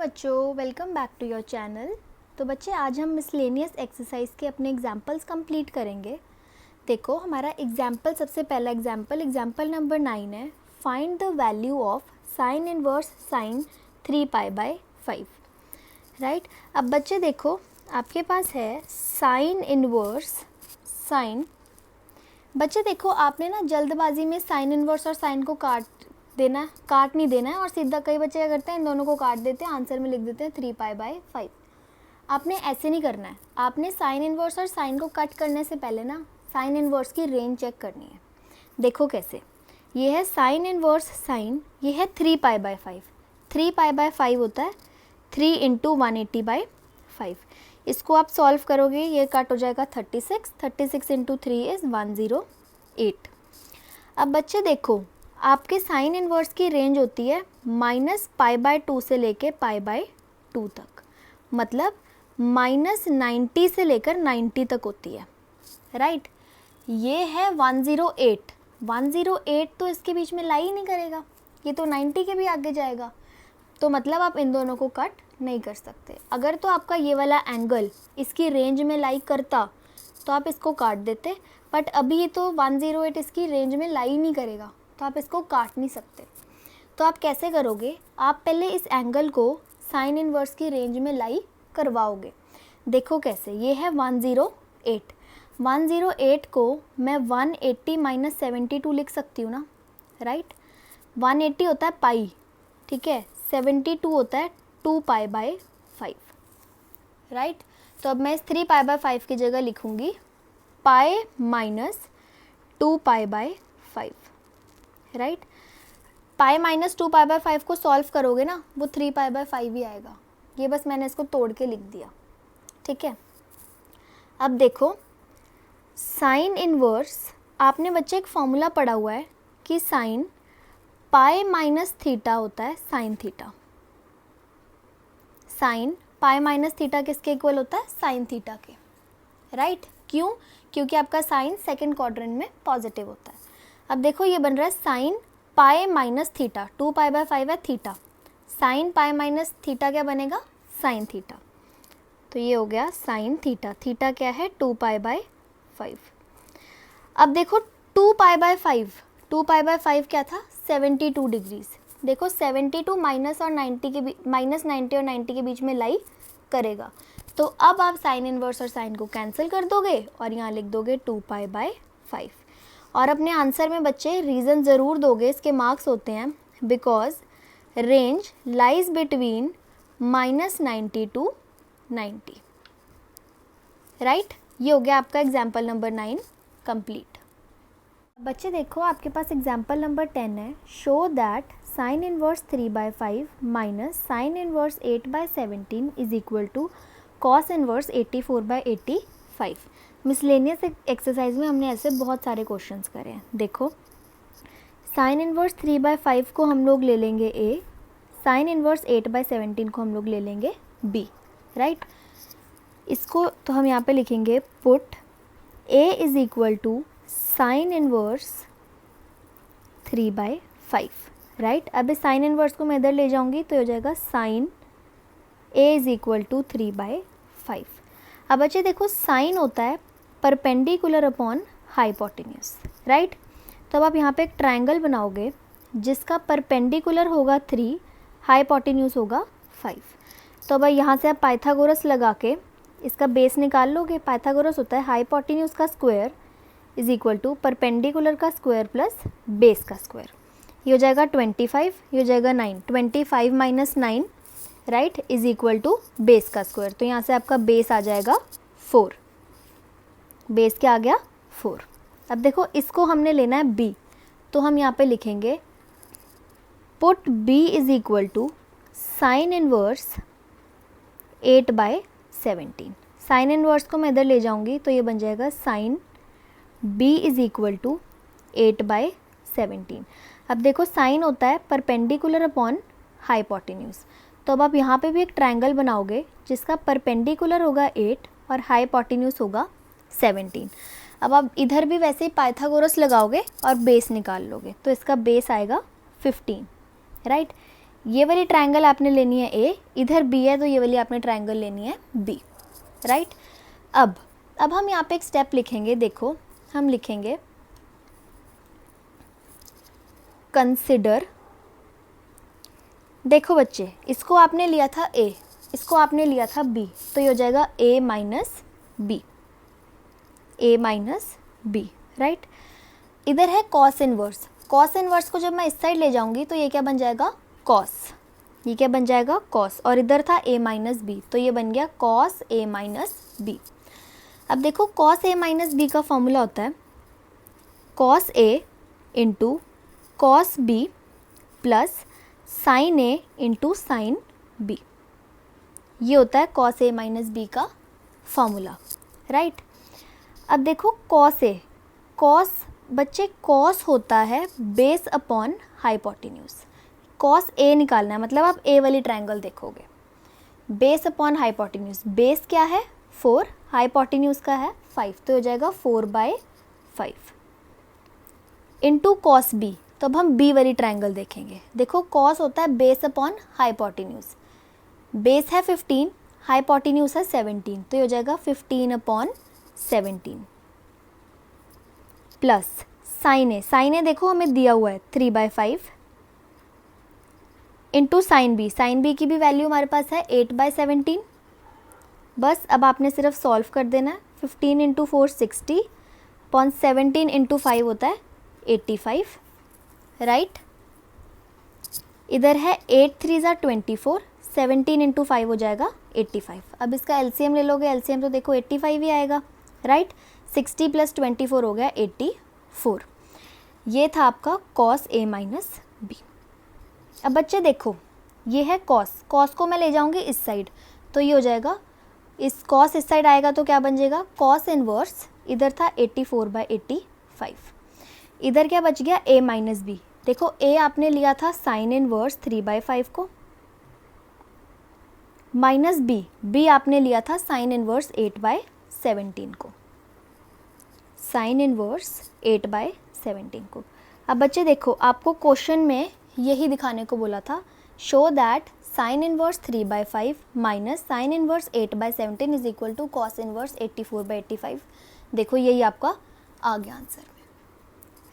बच्चों welcome back to your channel. तो बच्चे आज हम मिसलेनियस एक्सरसाइज के अपने एग्जाम्पल्स कंप्लीट करेंगे। देखो हमारा एग्जाम्पल, सबसे पहला एग्जाम्पल नंबर 9 है। Find the value of sine inverse sine 3π/5। Right, अब बच्चे देखो आपके पास है साइन इनवर्स साइन। बच्चे देखो आपने ना जल्दबाजी में साइन इनवर्स और साइन को काट नहीं देना है और सीधा, कई बच्चे क्या करते हैं इन दोनों को काट देते हैं, आंसर में लिख देते हैं 3π/5। आपने ऐसे नहीं करना है। आपने साइन इनवर्स और साइन को कट करने से पहले ना साइन इनवर्स की रेंज चेक करनी है। देखो कैसे, ये है साइन इनवर्स साइन, ये है 3π/5। 3π/5 होता है 3 × 180/5। इसको आप सॉल्व करोगे, ये कट हो जाएगा 36 × 3 इज़ 108। अब बच्चे देखो आपके साइन इनवर्स की रेंज होती है -π/2 से लेके π/2 तक, मतलब -90 से लेकर 90 तक होती है। राइट, ये है 108। 108 तो इसके बीच में लाई ही नहीं करेगा, ये तो 90 के भी आगे जाएगा, तो मतलब आप इन दोनों को कट नहीं कर सकते। अगर तो आपका ये वाला एंगल इसकी रेंज में लाई करता तो आप इसको काट देते, बट अभी तो 108 इसकी रेंज में लाई नहीं करेगा, तो आप इसको काट नहीं सकते। तो आप कैसे करोगे, आप पहले इस एंगल को साइन इनवर्स की रेंज में लाई करवाओगे। देखो कैसे, ये है 108। 108 को मैं 180 - 72 लिख सकती हूँ ना। राइट, 180 होता है पाई, ठीक है, 72 होता है 2π/5। राइट, तो अब मैं इस 3π/5 की जगह लिखूँगी पाई - 2π/5। राइट, पाई - 2π/5 को सॉल्व करोगे ना, वो 3π/5 ही आएगा। ये बस मैंने इसको तोड़ के लिख दिया, ठीक है। अब देखो साइन इनवर्स, आपने बच्चे एक फॉर्मूला पढ़ा हुआ है कि साइन पाई - थीटा होता है sine theta. Sine pi - theta किसके इक्वल होता है, साइन थीटा के। राइट, क्यों? क्योंकि आपका साइन सेकंड क्वाड्रेंट में पॉजिटिव होता है। अब देखो ये बन रहा है साइन पाई - थीटा, 2π/5 है थीटा, साइन पाई - थीटा क्या बनेगा, साइन थीटा। तो ये हो गया साइन थीटा। थीटा क्या है, 2π/5। अब देखो 2π/5 क्या था, 72 डिग्रीज। देखो 72 माइनस और 90 के -90 और 90 के बीच में लाई करेगा, तो अब आप साइन इनवर्स और साइन को कैंसिल कर दोगे और यहाँ लिख दोगे 2π/5। और अपने आंसर में बच्चे रीज़न ज़रूर दोगे, इसके मार्क्स होते हैं, because range lies between -90 to 90। Right, ये हो गया आपका एग्जाम्पल नंबर 9 कंप्लीट। बच्चे देखो आपके पास एग्जाम्पल नंबर 10 है। Show that sine inverse 3/5 minus sine inverse 8/17 is equal to cos inverse 84/85। Miscellaneous exercise में हमने ऐसे बहुत सारे क्वेश्चंस करे हैं। देखो साइन इनवर्स 3/5 को हम लोग ले लेंगे ए, साइन इनवर्स 8/17 को हम लोग ले लेंगे बी। राइट, इसको तो हम यहाँ पे लिखेंगे put A is equal to sine inverse 3/5। Right, अब इस साइन इनवर्स को मैं इधर ले जाऊँगी तो हो जाएगा sine A is equal to 3/5। अब बच्चे देखो साइन होता है परपेंडिकुलर अपॉन हाइपोटेन्यूज। राइट, तो अब आप यहाँ पे एक ट्रायंगल बनाओगे जिसका परपेंडिकुलर होगा 3, हाइपोटेन्यूज होगा 5। तो अब यहाँ से आप पाइथागोरस लगा के इसका बेस निकाल लोगे। पाइथागोरस होता है हाइपोटेन्यूज का square is equal to perpendicular का स्क्वायर प्लस बेस का स्क्वायर। ये हो जाएगा 25, ये हो जाएगा 9, 25 - 9 right is equal to base का स्क्वायर। तो यहाँ से आपका बेस आ जाएगा 4। बेस क्या आ गया, 4। अब देखो इसको हमने लेना है b, तो हम यहाँ पे लिखेंगे put b is equal to sine inverse 8/17। Sine inverse को मैं इधर ले जाऊँगी तो ये बन जाएगा sine b is equal to 8/17। अब देखो साइन होता है परपेंडिकुलर अपॉन हाइपोटेन्यूज, तो अब आप यहाँ पे भी एक ट्रायंगल बनाओगे जिसका परपेंडिकुलर होगा 8 और हाइपोटेन्यूज होगा 17। अब आप इधर भी वैसे ही पाइथागोरस लगाओगे और बेस निकाल लोगे, तो इसका बेस आएगा 15। राइट, ये वाली ट्रायंगल आपने लेनी है ए, इधर बी है तो ये वाली आपने ट्रायंगल लेनी है बी, राइट। अब हम यहाँ पे एक स्टेप लिखेंगे, देखो हम लिखेंगे कंसिडर। देखो बच्चे, इसको आपने लिया था ए, इसको आपने लिया था बी, तो ये हो जाएगा ए माइनस बी, ए माइनस बी, राइट। इधर है कॉस इनवर्स, कॉस इनवर्स को जब मैं इस साइड ले जाऊंगी तो ये क्या बन जाएगा कॉस, ये क्या बन जाएगा कॉस, और इधर था ए माइनस बी तो ये बन गया कॉस ए माइनस बी। अब देखो कॉस ए माइनस बी का फॉर्मूला होता है cos A into cos B plus sine A into sine B, ये होता है कॉस ए माइनस बी का फॉर्मूला, राइट। अब देखो कॉस ए, कॉस बच्चे कॉस होता है base upon hypotenuse, cos A निकालना है, मतलब आप ए वाली ट्रायंगल देखोगे, बेस अपॉन हाइपोटेन्यूज, बेस क्या है 4, हाइपोटेन्यूज का है 5, तो हो जाएगा 4/5 इंटू कॉस बी। तो अब हम बी वाली ट्रायंगल देखेंगे, देखो कॉस होता है बेस अपॉन हाइपोटेन्यूज, बेस है 15, हाइपोटेन्यूज है 17, तो ये हो जाएगा 15/17 plus sine A, sine A देखो हमें दिया हुआ है 3/5 into sine B, sine B की भी वैल्यू हमारे पास है 8/17। बस अब आपने सिर्फ सॉल्व कर देना है, 15 इंटू 4 60 अपॉन 17 इंटू 5 होता है 85, राइट। इधर है 8 3 ज़ा 24, 17 इंटू 5 हो जाएगा 85। अब इसका एलसीएम ले लोगे, एलसीएम तो देखो 85 ही आएगा, राइट। 60 प्लस 24 हो गया 84। ये था आपका कॉस ए माइनस बी। अब बच्चे देखो ये है कॉस, कॉस को मैं ले जाऊंगी इस साइड तो ये हो जाएगा, इस कॉस इस साइड आएगा तो क्या बन जाएगा कॉस इनवर्स, इधर था 84/85, इधर क्या बच गया ए माइनस बी। देखो ए आपने लिया था साइन इनवर्स 3/5 को, माइनस बी, बी आपने लिया था साइन इनवर्स 8/17 को, साइन इनवर्स 8/17 को। अब बच्चे देखो आपको क्वेश्चन में यही दिखाने को बोला था, show that sine inverse 3/5 minus sine inverse 8/17 is equal to cos inverse 84/85। देखो यही आपका आ गया आंसर में,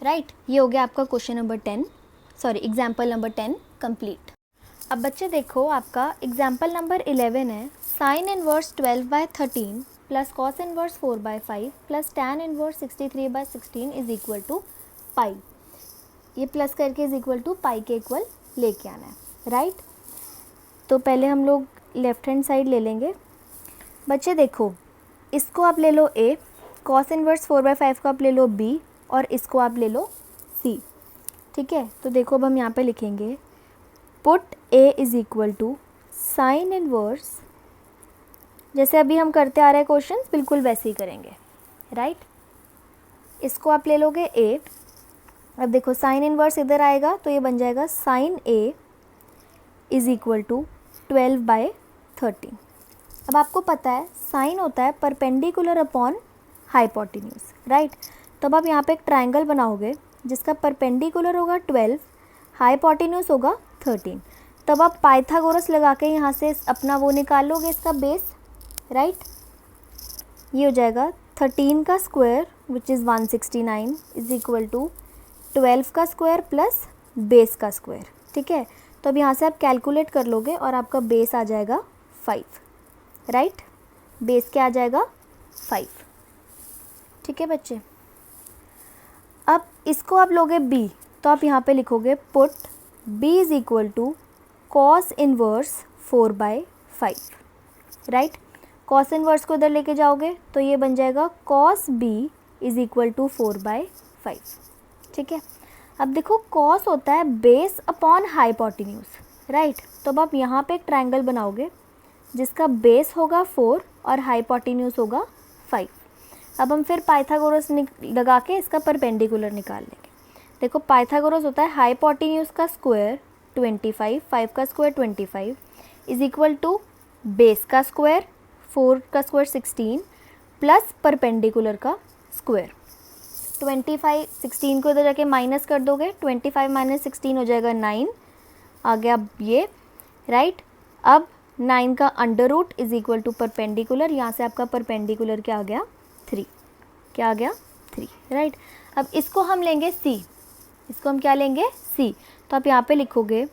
राइट। ये हो गया आपका question number 10, sorry example number 10 complete. अब बच्चे देखो आपका एग्जाम्पल नंबर 11 है, sine inverse 12/13 plus cos inverse 4/5 plus tan inverse 63/16 is equal to pi. ये प्लस करके इज इक्वल टू पाई के इक्वल लेके आना है, राइट। तो पहले हम लोग लेफ्ट हैंड साइड ले लेंगे। बच्चे देखो इसको आप ले लो ए, कॉस इनवर्स 4/5 को आप ले लो बी, और इसको आप ले लो सी, ठीक है। तो देखो अब हम यहाँ पे लिखेंगे put A is equal to sine inverse, जैसे अभी हम करते आ रहे हैं क्वेश्चन बिल्कुल वैसे ही करेंगे, राइट। इसको आप ले लोगे ए, अब देखो साइन इनवर्स इधर आएगा तो ये बन जाएगा sine A is equal to 12/13। अब आपको पता है साइन होता है परपेंडिकुलर अपॉन हाइपोटेन्यूज, राइट। तो अब आप यहाँ पे एक ट्रायंगल बनाओगे जिसका परपेंडिकुलर होगा 12, हाइपोटेन्यूज होगा 13। तब आप पाइथागोरस लगा के यहाँ से अपना वो निकाल लोगे इसका बेस, राइट। ये हो जाएगा 13 का square which is 169 is equal to 12 का स्क्वायर प्लस बेस का स्क्वायर, ठीक है। तो अब यहाँ से आप कैलकुलेट कर लोगे और आपका बेस आ जाएगा 5, राइट। बेस क्या आ जाएगा 5, ठीक है बच्चे। अब इसको आप लोगे b, तो आप यहाँ पे लिखोगे put b is equal to cos inverse 4/5, right. Cos inverse को इधर लेके जाओगे तो ये बन जाएगा cos b is equal to 4/5, ठीक है। अब देखो कॉस होता है बेस अपॉन हाइपोटेन्यूज, राइट। तो अब आप यहाँ पे एक ट्रायंगल बनाओगे जिसका बेस होगा 4 और हाइपोटेन्यूज होगा 5। अब हम फिर पाइथागोरस लगा के इसका परपेंडिकुलर निकाल लेंगे। देखो पाइथागोरस होता है हाइपोटेन्यूज का स्क्वायर 25, 5 का square 25 is equal to base का स्क्वायर 4 का स्क्वायर 16 प्लस परपेंडिकुलर का स्क्वायर। 25 16 को इधर जाके माइनस कर दोगे, 25 माइनस 16 हो जाएगा 9 आ गया ये, राइट। अब 9 का under root is equal to perpendicular, यहाँ से आपका परपेंडिकुलर क्या आ गया 3, क्या आ गया 3, राइट। अब इसको हम लेंगे c, इसको हम क्या लेंगे c, तो आप यहाँ पे लिखोगे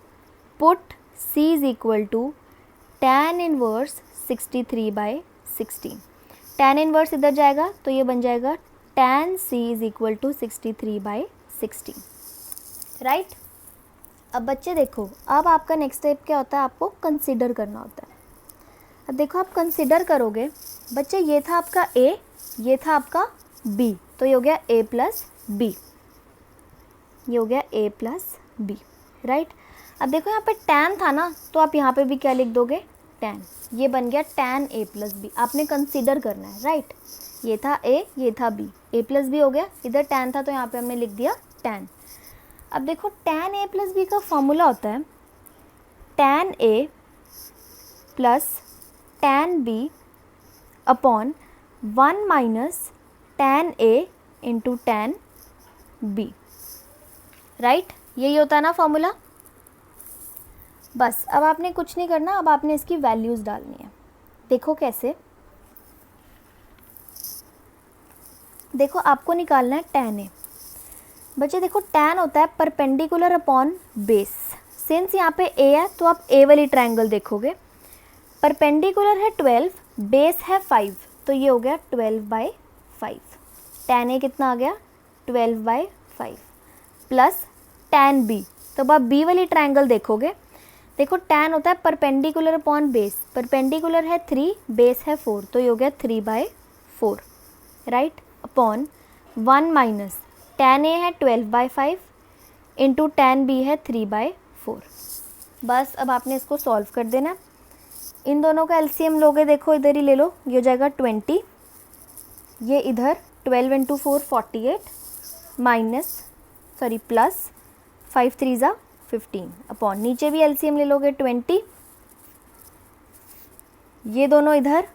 put c is equal to tan inverse 63/16। tan inverse इधर जाएगा तो ये बन जाएगा tan c is equal to 63/16, right. अब बच्चे देखो, अब आपका नेक्स्ट स्टेप क्या होता है, आपको कंसिडर करना होता है। अब देखो आप कंसिडर करोगे बच्चे, ये था आपका a, ये था आपका b, तो ये हो गया a प्लस b, ये हो गया a प्लस b, राइट। अब देखो यहाँ पे tan था ना, तो आप यहाँ पे भी क्या लिख दोगे tan, ये बन गया tan a प्लस b, आपने कंसिडर करना है, राइट। ये था a, ये था b, a प्लस b हो गया, इधर tan था तो यहाँ पे हमने लिख दिया tan। अब देखो tan a प्लस b का फॉर्मूला होता है tan a plus tan b upon 1 minus tan a into tan b, right. यही होता है ना फॉर्मूला। बस अब आपने कुछ नहीं करना, अब आपने इसकी वैल्यूज़ डालनी है। देखो कैसे, देखो आपको निकालना है tan a। बच्चे देखो tan होता है परपेंडिकुलर अपॉन बेस, सिंस यहाँ पे a है तो आप a वाली ट्रायंगल देखोगे, परपेंडिकुलर है 12, बेस है 5, तो ये हो गया 12/5। tan a कितना आ गया 12/5 प्लस tan b, तो अब आप b वाली ट्रायंगल देखोगे, देखो tan होता है परपेंडिकुलर अपॉन बेस, परपेंडिकुलर है 3, बेस है 4, तो ये हो गया 3/4, right, upon 1 minus tan a है 12/5 इंटू tan b है 3/4। बस अब आपने इसको सॉल्व कर देना, इन दोनों का एलसीएम लोगे, देखो इधर ही ले लो, ये हो जाएगा 20, ये इधर 12 इंटू 4 48 माइनस प्लस 5 3 ज़ा 15 अपॉन, नीचे भी एलसीएम ले लोगे 20, ये दोनों इधर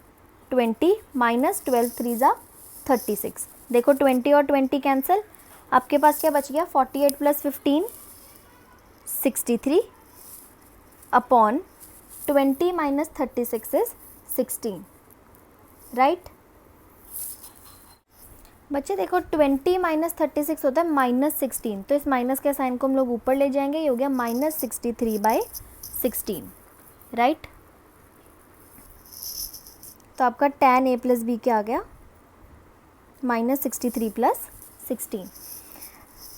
20 माइनस 12 3 ज़ा 36, देखो 20 और 20 कैंसिल, आपके पास क्या बच गया 48 plus 15 63 upon 20 minus 36 is 16, right. बच्चे देखो 20 माइनस 36 होता है -16, तो इस माइनस के साइन को हम लोग ऊपर ले जाएंगे, ये हो गया -63/16, राइट। तो आपका tan a प्लस बी क्या आ गया -63/16।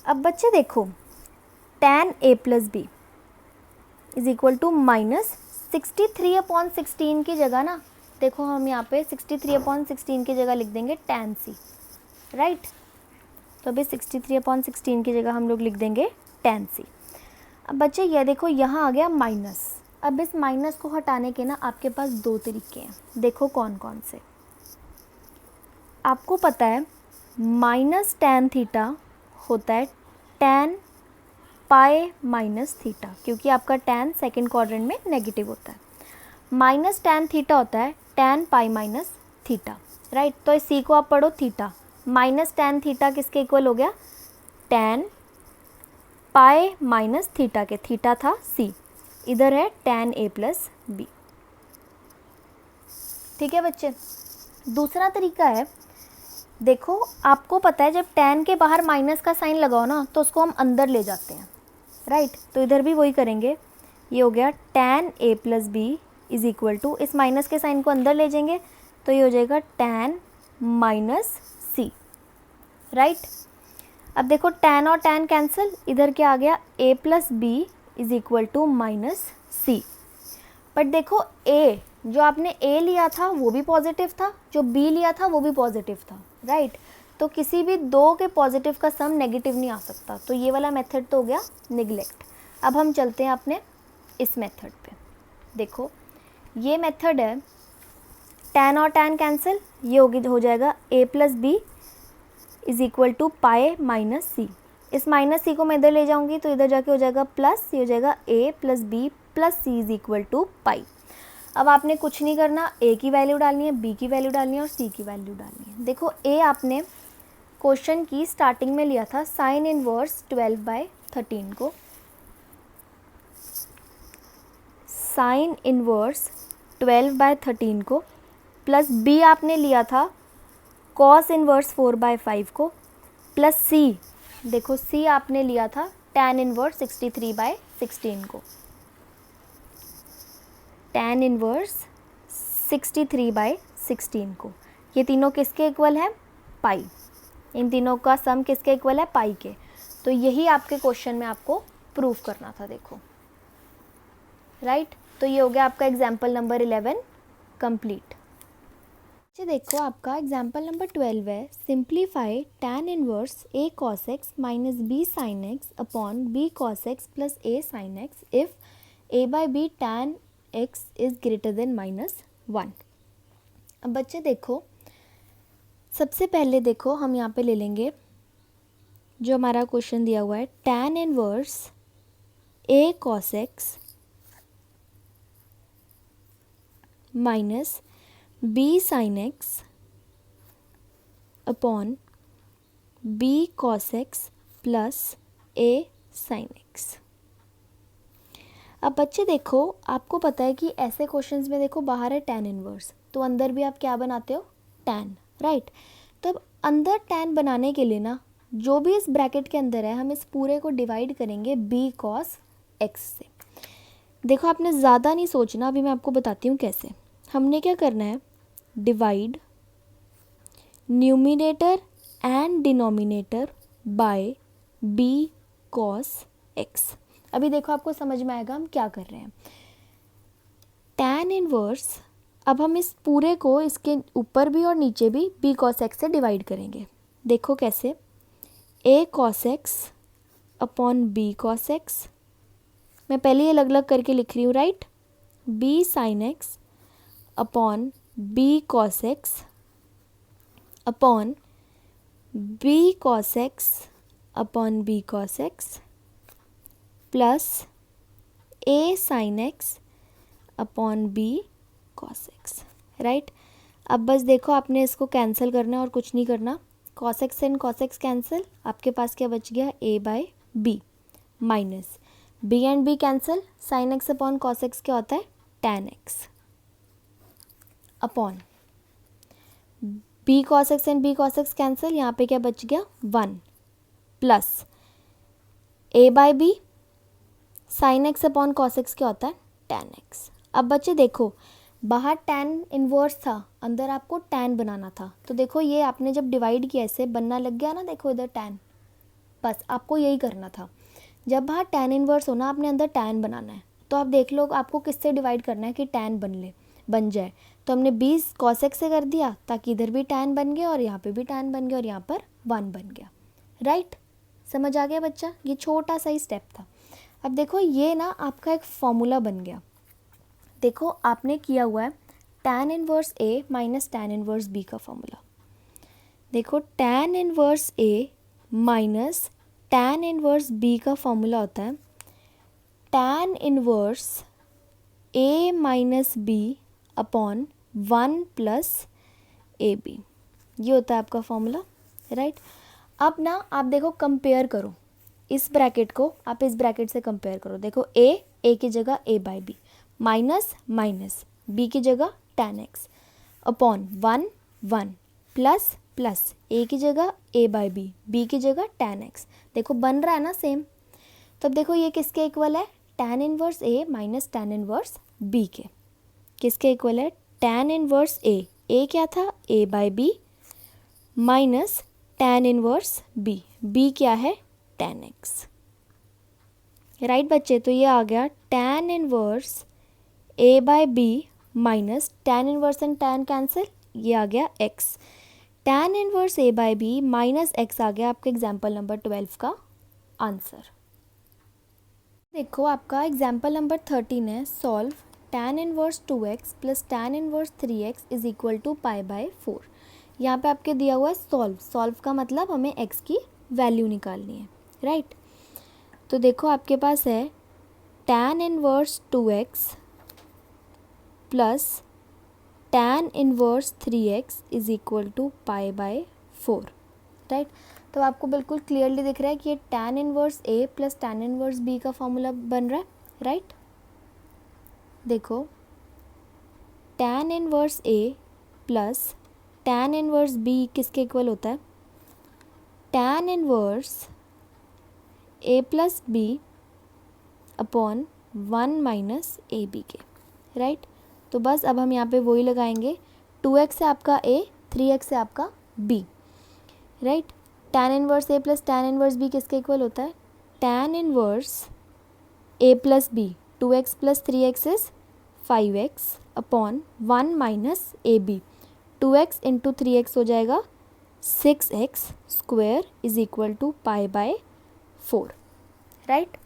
अब बच्चे देखो tan a plus B is equal to -63/16 की जगह ना, देखो हम यहाँ पे 63/16 की जगह लिख देंगे tan c, राइट। तो अभी 63/16 की जगह हम लोग लिख देंगे tan c। अब बच्चे ये देखो यहाँ आ गया माइनस, अब इस माइनस को हटाने के ना आपके पास दो तरीके हैं, देखो कौन कौन से। आपको पता है माइनस tan थीटा होता है tan पाई माइनस थीटा, क्योंकि आपका tan सेकेंड क्वाड्रेंट में नेगेटिव होता है। माइनस tan थीटा होता है tan pi minus theta, right. तो इस c को आप पढ़ो थीटा, माइनस tan थीटा किसके इक्वल हो गया tan पाई माइनस थीटा के, थीटा था c, इधर है tan a प्लस बी, ठीक है बच्चे। दूसरा तरीका है, देखो आपको पता है जब tan के बाहर माइनस का साइन लगाओ ना तो उसको हम अंदर ले जाते हैं, राइट। तो इधर भी वही करेंगे, ये हो गया tan a plus B is equal to, इस माइनस के साइन को अंदर ले जाएंगे तो ये हो जाएगा tan माइनस c, राइट। अब देखो tan और tan कैंसिल, इधर क्या आ गया a plus B is equal to minus c। But देखो a, जो आपने a लिया था वो भी पॉजिटिव था, जो b लिया था वो भी पॉजिटिव था, राइट। तो किसी भी दो के पॉजिटिव का सम नेगेटिव नहीं आ सकता, तो ये वाला मेथड तो हो गया निगलेक्ट। अब हम चलते हैं अपने इस मेथड पे, देखो ये मेथड है tan और tan कैंसिल, ये हो जाएगा a plus B is equal to pi minus C, इस माइनस सी को मैं इधर ले जाऊंगी तो इधर जाके हो जाएगा प्लस, ये हो जाएगा a plus B plus C is equal to pi. अब आपने कुछ नहीं करना, a की वैल्यू डालनी है, b की वैल्यू डालनी है और c की वैल्यू डालनी है। देखो a आपने क्वेश्चन की स्टार्टिंग में लिया था साइन इनवर्स 12/13 को, साइन इनवर्स 12/13 को प्लस बी आपने लिया था कॉस इनवर्स 4/5 को प्लस सी, देखो सी आपने लिया था tan इनवर्स 63/16 को, tan इनवर्स 63/16 को। ये तीनों किसके इक्वल है? पाई। इन तीनों का सम किसके इक्वल है? पाई के। तो यही आपके क्वेश्चन में आपको प्रूव करना था, देखो राइट। तो ये हो गया आपका एग्जाम्पल नंबर 11 कंप्लीट। अच्छा देखो आपका एग्जाम्पल नंबर 12 है, simplify tan inverse a cos x minus b sin x upon b cos x plus a sin x if a by b tan x is greater than -1। अब बच्चे देखो, सबसे पहले देखो हम यहाँ पे ले लेंगे जो हमारा क्वेश्चन दिया हुआ है, tan inverse a cos x minus b sin x upon b cos x plus a sin x। अब बच्चे देखो, आपको पता है कि ऐसे क्वेश्चंस में देखो बाहर है tan इनवर्स, तो अंदर भी आप क्या बनाते हो? tan, right. तो अब अंदर tan बनाने के लिए ना, जो भी इस ब्रैकेट के अंदर है, हम इस पूरे को डिवाइड करेंगे b cos x से। देखो आपने ज़्यादा नहीं सोचना, अभी मैं आपको बताती हूँ कैसे। हमने क्या करना है, divide numerator and denominator by b cos x। अभी देखो आपको समझ में आएगा हम क्या कर रहे हैं। tan इनवर्स, अब हम इस पूरे को इसके ऊपर भी और नीचे भी b cos x से डिवाइड करेंगे। देखो कैसे, a cos x upon b cos x, मैं पहले अलग अलग करके लिख रही हूँ right, b sin x upon b cos x upon b cos x upon b cos x plus a sin x upon b cos x, right. अब बस देखो आपने इसको कैंसिल करना है और कुछ नहीं करना, cos x and cos x cancel, आपके पास क्या बच गया? a by b minus b and b cancel, sin x upon cos x क्या होता है? tan x upon b cos x and b cos x cancel, यहाँ पे क्या बच गया? 1 plus a by b sin x upon cos x क्या होता है? tan x। अब बच्चे देखो, बाहर tan इनवर्स था, अंदर आपको tan बनाना था, तो देखो ये आपने जब डिवाइड किया ऐसे बनना लग गया ना, देखो इधर tan, बस आपको यही करना था। जब बाहर tan इनवर्स हो ना, आपने अंदर tan बनाना है, तो आप देख लो आपको किससे डिवाइड करना है कि tan बन जाए। तो हमने 20 cos x से कर दिया ताकि इधर भी tan बन गया और यहाँ पे भी tan बन गया और यहाँ पर 1 बन गया, राइट। समझ आ गया बच्चा? ये छोटा सा ही स्टेप था। अब देखो ये ना आपका एक फॉर्मूला बन गया। देखो आपने किया हुआ है tan inverse a minus tan inverse b का फॉर्मूला। देखो tan inverse a minus tan inverse b का फॉर्मूला होता है tan inverse a minus b upon 1 plus A B, ये होता है आपका फॉर्मूला, राइट। अब ना आप देखो कंपेयर करो इस ब्रैकेट को, आप इस ब्रैकेट से कंपेयर करो। देखो a की जगह a by B minus minus b की जगह tan x upon 1 1 plus plus a की जगह a बाई बी, b की जगह tan x। देखो बन रहा है ना सेम। तो अब देखो ये किसके इक्वल है? tan inverse a minus tan inverse b के। किसके इक्वल है? tan इनवर्स a क्या था? a by B minus tan inverse b क्या है? tan x, राइट बच्चे। तो ये आ गया tan inverse a by B minus tan inverse and tan cancel, ये आ गया x। tan inverse a by B minus x आ गया आपके एग्जाम्पल नंबर 12 का आंसर। देखो आपका एग्जाम्पल नंबर 13 है, solve tan inverse 2x plus tan inverse 3x is equal to pi by 4। यहाँ पे आपके दिया हुआ है सॉल्व का मतलब हमें x की वैल्यू निकालनी है, राइट। तो देखो आपके पास है tan inverse 2x plus tan inverse 3x is equal to pi by 4, right. तो आपको बिल्कुल क्लियरली दिख रहा है कि ये tan inverse a plus tan inverse b का फॉर्मूला बन रहा है, राइट। देखो tan inverse A plus tan inverse B किसके इक्वल होता है, tan inverse A plus B upon 1 minus A B के, राइट। तो बस अब हम यहाँ पे वही लगाएंगे, 2x है आपका a, 3x है आपका b, right. tan inverse a plus tan inverse b किसके इक्वल होता है, tan inverse a plus b, 2x plus 3x is 5x upon 1 minus A B, 2x into 3x हो जाएगा 6x square is equal to pi by 4, right.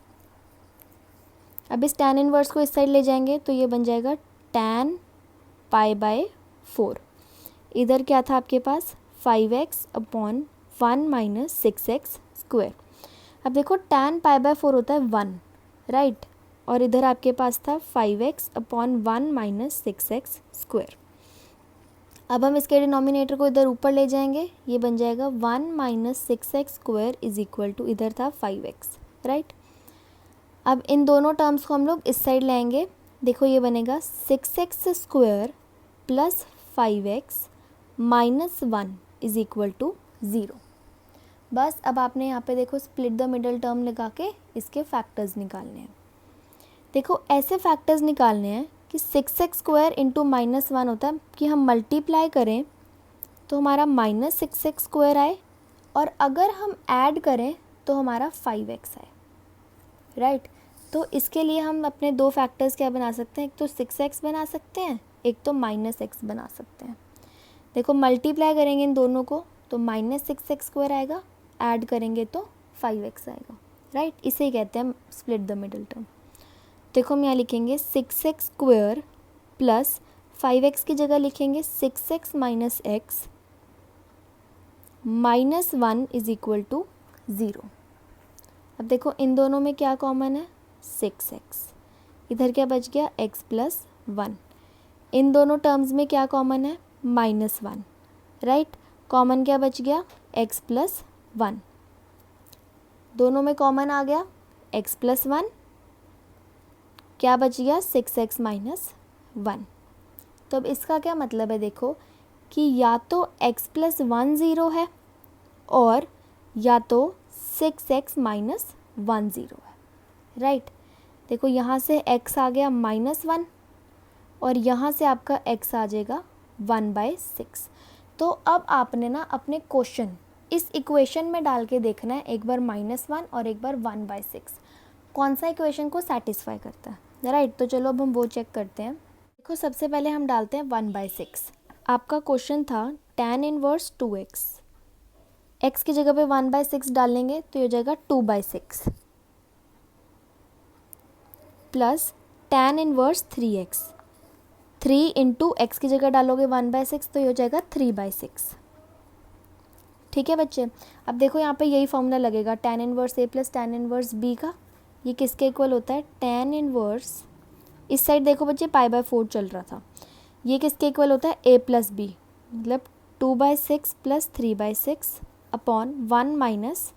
अब इस tan inverse को इस साइड ले जाएंगे तो ये बन जाएगा tan पाई बाय 4। इधर क्या था आपके पास 5x upon 1 minus 6x square. अब देखो tan पाई बाय 4 होता है 1, राइट, और इधर आपके पास था 5x upon 1 minus 6x square. अब हम इसके डिनोमिनेटर को इधर ऊपर ले जाएंगे, ये बन जाएगा 1 minus 6x square is equal to, इधर था 5x, राइट। अब इन दोनों टर्म्स को हम लोग इस साइड लाएंगे, देखो ये बनेगा 6x square plus 5x minus 1 is equal to 0। बस अब आपने यहाँ पे देखो स्प्लिट द मिडल टर्म लगा के इसके फैक्टर्स निकालने हैं। देखो ऐसे फैक्टर्स निकालने हैं कि 6x स्क्वायर इंटू माइनस 1 होता है कि हम मल्टीप्लाई करें तो हमारा माइनस 6x स्क्वायर आए, और अगर हम ऐड करें तो हमारा 5x आए, राइट। तो इसके लिए हम अपने दो फैक्टर्स क्या बना सकते हैं, एक तो 6x बना सकते हैं, एक तो माइनस x बना सकते हैं। देखो मल्टीप्लाई करेंगे इन दोनों को तो माइनस 6x स्क्वायर आएगा, ऐड करेंगे तो 5x आएगा, राइट। इसे ही कहते हैं स्प्लिट द मिडल टर्म। देखो हम यहाँ लिखेंगे 6x स्क्वायर प्लस 5x की जगह लिखेंगे 6x minus x minus 1 is equal to 0। अब देखो इन दोनों में क्या कॉमन है, 6x, इधर क्या बच गया x प्लस 1। इन दोनों टर्म्स में क्या कॉमन है, माइनस 1, राइट। कॉमन क्या बच गया, x प्लस 1, दोनों में कॉमन आ गया x प्लस 1, क्या बच गया 6x माइनस 1। तो अब इसका क्या मतलब है, देखो कि या तो x प्लस 1 0 है और या तो 6x माइनस 1 0 है, राइट। देखो यहाँ से x आ गया माइनस 1 और यहाँ से आपका x आ जाएगा 1/6। तो अब आपने ना अपने क्वेश्चन इस इक्वेशन में डाल के देखना है, एक बार -1 और एक बार 1/6 कौन सा इक्वेशन को सेटिस्फाई करता है, राइट। तो चलो अब हम वो चेक करते हैं। देखो सबसे पहले हम डालते हैं 1/6। आपका क्वेश्चन था tan इनवर्स 2x, x की जगह पे 1/6 डालेंगे तो ये हो जाएगा 2/6 plus tan inverse 3x, 3 into x की जगह डालोगे 1/6 तो ये हो जाएगा 3/6। ठीक है बच्चे, अब देखो यहाँ पे यही फॉर्मूला लगेगा tan inverse a plus tan inverse b का, ये किसके इक्वल होता है, tan इनवर्स, इस साइड देखो बच्चे π/4 चल रहा था, ये किसके इक्वल होता है a प्लस b, मतलब 2/6 plus 3/6 upon 1 minus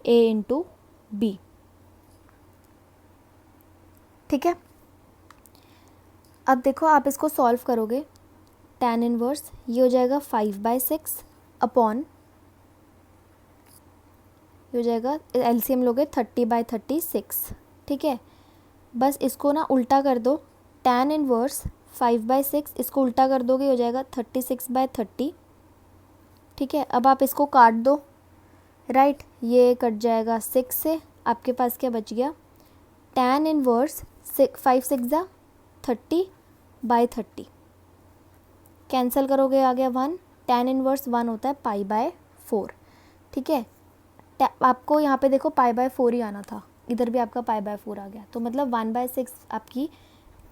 a into b। ठीक है, अब देखो आप इसको सॉल्व करोगे, tan इनवर्स ये हो जाएगा 5/6 अपॉन, ये हो जाएगा एलसीएम लोगे 30/36। ठीक है, बस इसको ना उल्टा कर दो, tan इनवर्स 5/6 इसको उल्टा कर दोगे हो जाएगा 36/30। ठीक है, अब आप इसको काट दो, राइट, ये कट जाएगा 6 से, आपके पास क्या बच गया, tan इनवर्स 5 6 जा 30/30, कैंसिल करोगे आ गया 1, tan इनवर्स 1 होता है π/4। ठीक है, आपको यहाँ पे देखो π/4 ही आना था, इधर भी आपका π/4 आ गया, तो मतलब 1/6 आपकी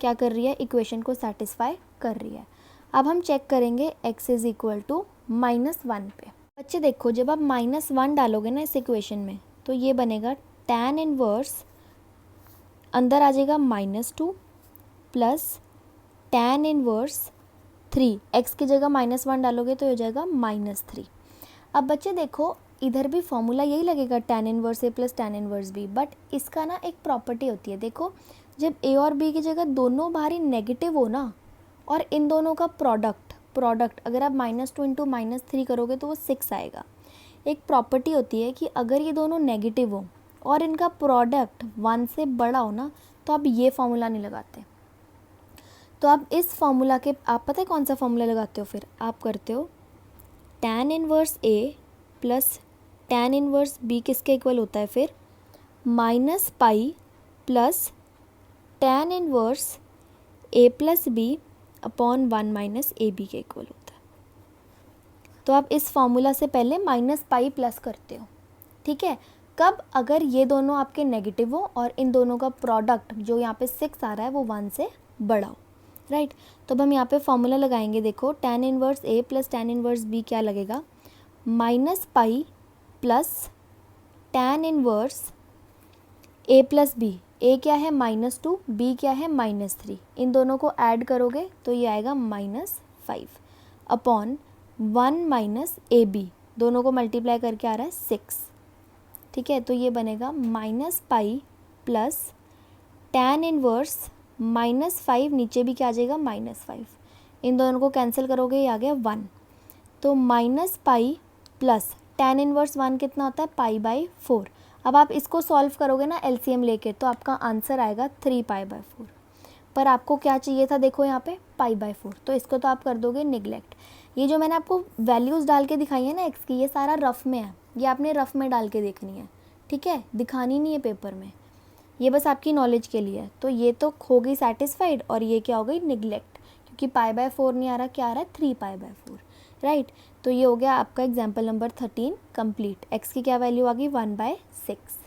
क्या कर रही है, इक्वेशन को सेटिस्फाई कर रही है। अब हम चेक करेंगे x इज इक्वल टू -1 पे। बच्चे देखो जब आप -1 डालोगे ना इस इक्वेशन में तो ये बनेगा tan इनवर्स, अंदर आ जाएगा -2 प्लस tan इनवर्स 3, x की जगह -1 डालोगे तो हो जाएगा -3। अब बच्चे देखो इधर भी फॉर्मूला यही लगेगा tan inverse a plus tan inverse b, but इसका ना एक प्रॉपर्टी होती है, देखो जब a और b की जगह दोनों बाहरी नेगेटिव हो ना, और इन दोनों का प्रोडक्ट अगर आप -2 इंटू -3 करोगे तो वो 6 आएगा। एक प्रॉपर्टी होती है कि अगर ये दोनों नेगेटिव हो और इनका प्रोडक्ट 1 से बड़ा हो ना, तो आप ये फॉर्मूला नहीं लगाते। तो आप इस फॉर्मूला के, आप पता है कौन सा फॉर्मूला लगाते हो? फिर आप करते हो tan inverse a plus tan inverse b किसके इक्वल होता है? फिर -pi plus tan inverse a plus b upon 1 minus A B के इक्वल होता है। तो आप इस फॉर्मूला से पहले -पाई प्लस करते हो, ठीक है। कब? अगर ये दोनों आपके नेगेटिव हो और इन दोनों का प्रोडक्ट जो यहाँ पे 6 आ रहा है वो 1 से बड़ा हो, राइट। तो अब हम यहाँ पे फॉर्मूला लगाएंगे। देखो tan inverse a plus tan inverse b क्या लगेगा? -पाई plus tan inverse a plus b। a क्या है? -2, b क्या है? -3। इन दोनों को ऐड करोगे तो ये आएगा -5 अपॉन 1 माइनस ए बी, दोनों को मल्टीप्लाई करके आ रहा है 6, ठीक है। तो ये बनेगा -पाई प्लस tan इनवर्स -5, नीचे भी क्या आ जाएगा? -5। इन दोनों को कैंसिल करोगे, ये आ गया 1। तो -पाई प्लस tan इनवर्स 1 कितना होता है? पाई/4। अब आप इसको सॉल्व करोगे ना एलसीएम लेके, तो आपका आंसर आएगा 3π/4। पर आपको क्या चाहिए था? देखो यहाँ पे π/4, तो इसको तो आप कर दोगे निगलेक्ट। ये जो मैंने आपको वैल्यूज़ डाल के दिखाई है ना एक्स की, ये सारा रफ में है, ये आपने रफ में डाल के देखनी है, ठीक है, दिखानी नहीं है पेपर में, ये बस आपकी नॉलेज के लिए है। तो ये तो हो गई सेटिस्फाइड और ये क्या हो गई? निगलेक्ट, क्योंकि π/4 नहीं आ रहा, क्या आ रहा है? 3π/4, राइट। तो ये हो गया आपका एग्जाम्पल नंबर 13 कंप्लीट। एक्स की क्या वैल्यू आ गई? 1/6।